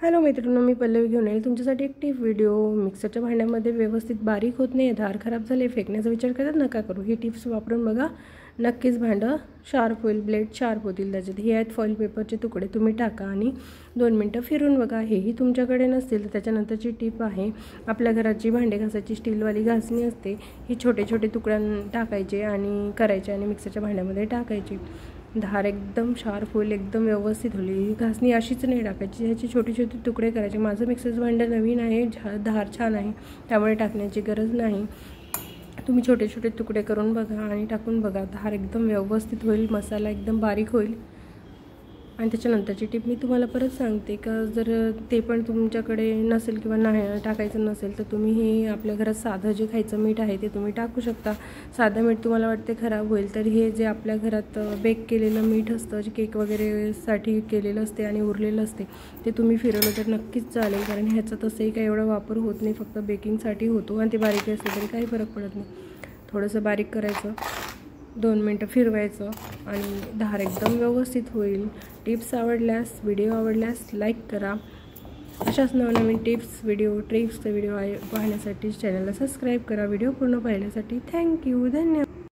Hello मित्रांनो, मी पल्लवी घेऊन आले तुमच्यासाठी एक टिप व्हिडिओ। मिक्सरच्या भांड्यामध्ये व्यवस्थित बारीक होत नाही, धार खराब झाले, फेकण्याचा विचार करत नका करू। ही टिप्स वापरून बघा, नक्कीच भांडं शार्प होईल, ब्लेड शार्प होतील। त्याच्यात हे आहेत फॉईल पेपरचे तुकडे, तुम्ही टाका आणि 2 मिनटं फिरून बघा। हेही तुमच्याकडे नसतील तर त्याच्यानंतरची टिप आहे, आपल्या घराची भांडे घासायची स्टीलवाली घासणी असते, ही छोटे छोटे तुकड्यां टाकायचे आणि करायचे आणि मिक्सरच्या भांड्यामध्ये टाकायचे। धार एकदम शार्प होईल, एकदम व्यवस्थित होईल। ही घासणी अशीच नाही टाकायची, ह्याचे छोटे छोटे तुकडे करायचे। माझं मिक्सरचं भांडं नवीन आहे, धार छान आहे, त्यामुळे टाकण्याची गरज नाही। तुम्ही छोटे छोटे तुकडे करून बघा आणि टाकून बघा, धार एकदम व्यवस्थित होईल, मसाला एकदम बारीक होईल। आणि त्याच्यानंतरची टिप मी तुम्हाला परत सांगते का, जर ते पण तुमच्याकडे नसेल किंवा नाही टाकायचं नसेल तर तुम्ही हे आपल्या घरात साधं जे खायचं मीठ आहे ते तुम्ही टाकू शकता। साधं मीठ तुम्हाला वाटते खराब होईल, तर हे जे आपल्या घरात बेक केलेलं मीठ असतं, जे केक वगैरे साठी केलेलं असते आणि उरलेलं असते, ते तुम्ही फिरवलं तर नक्कीच चालेल। कारण ह्याचा तसंही काही एवढा वापर होत नाही, फक्त बेकिंगसाठी होतो आणि ते बारीक असलं तरी काही फरक पडत नाही। थोडंसं बारीक करायचं, 2 मिनटं फिरवायचं आणि धार एकदम व्यवस्थित होईल। टिप्स आवडल्यास, व्हिडिओ आवडल्यास लाईक करा। अशाच नवनवीन टिप्स ट्रिक्सचे व्हिडिओ पाहण्यासाठी चॅनलला सबस्क्राईब करा। व्हिडिओ पूर्ण पाहिल्यासाठी थँक्यू, धन्यवाद।